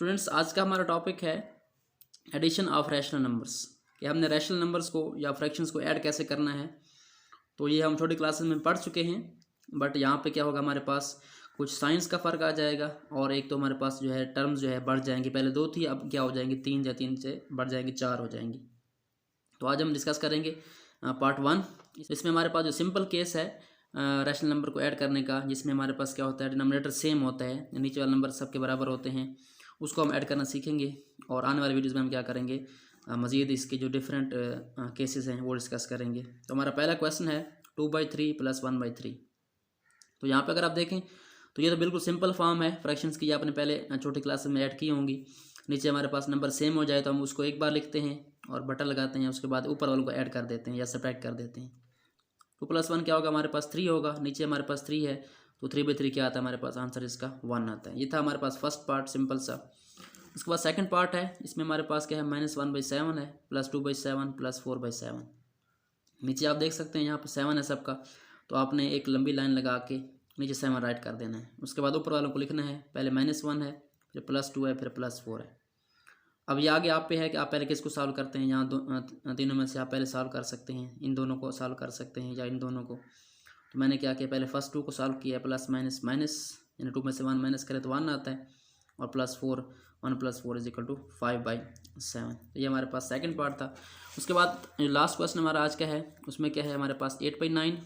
Students, आज का हमारा टॉपिक है एडिशन ऑफ रैशनल नंबर्स, कि हमने रैशनल नंबर्स को या फ्रैक्शंस को ऐड कैसे करना है। तो ये हम छोटी क्लासेस में पढ़ चुके हैं, बट यहाँ पे क्या होगा, हमारे पास कुछ साइंस का फ़र्क आ जाएगा और एक तो हमारे पास जो है टर्म्स जो है बढ़ जाएंगी। पहले 2 थी, अब क्या हो जाएंगी 3, या 3 से बढ़ जाएंगी 4 हो जाएंगी। तो आज हम डिस्कस करेंगे पार्ट 1। इसमें हमारे पास जो सिंपल केस है रैशनल नंबर को ऐड करने का, जिसमें हमारे पास क्या होता है, डिनोमिनेटर सेम होता है, नीचे वाले नंबर सबके बराबर होते हैं, उसको हम ऐड करना सीखेंगे। और आने वाले वीडियोज़ में हम क्या करेंगे, मज़ीद इसके जो डिफरेंट केसेस हैं वो डिस्कस करेंगे। तो हमारा पहला क्वेश्चन है 2/3 + 1/3। तो यहाँ पे अगर आप देखें तो ये तो बिल्कुल सिंपल फॉर्म है फ्रैक्शंस की, आपने पहले छोटी क्लासेस में ऐड की होंगी। नीचे हमारे पास नंबर सेम हो जाए तो हम उसको एक बार लिखते हैं और बटन लगाते हैं, उसके बाद ऊपर वालों को ऐड कर देते हैं या सब्ट्रैक्ट कर देते हैं। 2 + 1 क्या होगा, हमारे पास 3 होगा, नीचे हमारे पास 3 है तो 3/3 क्या आता है, हमारे पास आंसर इसका 1 आता है। ये था हमारे पास फर्स्ट पार्ट, सिंपल सा। उसके बाद सेकंड पार्ट है, इसमें हमारे पास क्या है, -1/7 है, +2/7 +4/7। नीचे आप देख सकते हैं यहाँ पर 7 है सबका, तो आपने एक लंबी लाइन लगा के नीचे 7 राइट कर देना है। उसके बाद ऊपर वालों को लिखना है, पहले -1 है, फिर +2 है, फिर +4 है। अब ये आगे आप पे है कि आप पहले किसको सॉल्व करते हैं। यहाँ तीनों में से आप पहले सॉल्व कर सकते हैं, इन दोनों को सॉल्व कर सकते हैं या इन दोनों को। तो मैंने क्या किया, पहले फर्स्ट 2 को सॉल्व किया, प्लस माइनस माइनस, यानी 2 में से 1 माइनस करें तो 1 आता है, और +4, 1 + 4 = 5/7। तो ये हमारे पास सेकंड पार्ट था। उसके बाद लास्ट क्वेश्चन हमारा आज का है, उसमें क्या है हमारे पास 8/9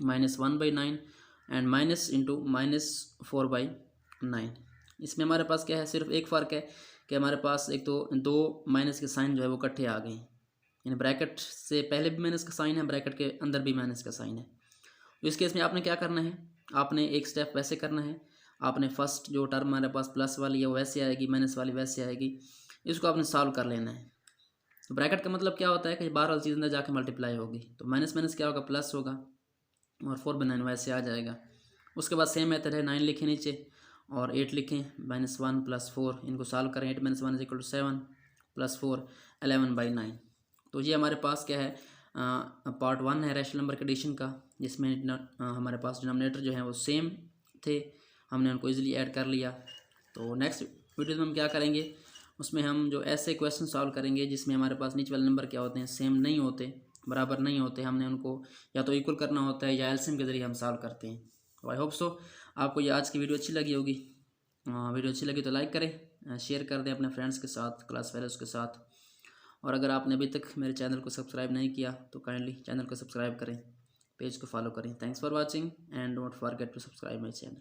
-1/9 एंड माइनस इंटू -4/9। इसमें हमारे पास क्या है, सिर्फ एक फ़र्क है कि हमारे पास एक तो 2 माइनस के साइन जो है वो इकट्ठे आ गए हैं, यानी ब्रैकेट से पहले भी माइनस का साइन है, ब्रैकेट के अंदर भी माइनस का साइन है। तो इस केस में आपने क्या करना है, आपने एक स्टेप वैसे करना है, आपने फर्स्ट जो टर्म हमारे पास प्लस वाली है वो वैसे आएगी, माइनस वाली वैसे आएगी, इसको आपने सॉल्व कर लेना है। तो ब्रैकेट का मतलब क्या होता है कि बाहर वाली चीज़ अंदर जाके मल्टीप्लाई होगी, तो माइनस माइनस क्या होगा, प्लस होगा, और 4/9 वैसे आ जाएगा। उसके बाद सेम मेथड है, 9 लिखें नीचे और 8 लिखें, -1 + 4, इनको सॉल्व करें, 8 - 1 = 7 + 4 11/9। तो ये हमारे पास क्या है, पार्ट 1 है रैशनल नंबर के एडिशन का, जिसमें हमारे पास डिनोमिनेटर जो है वो सेम थे, हमने उनको इजीली ऐड कर लिया। तो नेक्स्ट वीडियो में हम क्या करेंगे, उसमें हम जो ऐसे क्वेश्चन सॉल्व करेंगे जिसमें हमारे पास नीचे वाले नंबर क्या होते हैं, सेम नहीं होते, बराबर नहीं होते, हमने उनको या तो इक्वल करना होता है या एलसीएम के जरिए हम सॉल्व करते हैं। तो आई होप सो आपको ये आज की वीडियो अच्छी लगी होगी। वीडियो अच्छी लगी तो लाइक करें, शेयर कर दें अपने फ्रेंड्स के साथ, क्लास फेलोज के साथ। और अगर आपने अभी तक मेरे चैनल को सब्सक्राइब नहीं किया तो काइंडली चैनल को सब्सक्राइब करें, पेज को फॉलो करें। Thanks for watching and don't forget to subscribe my channel.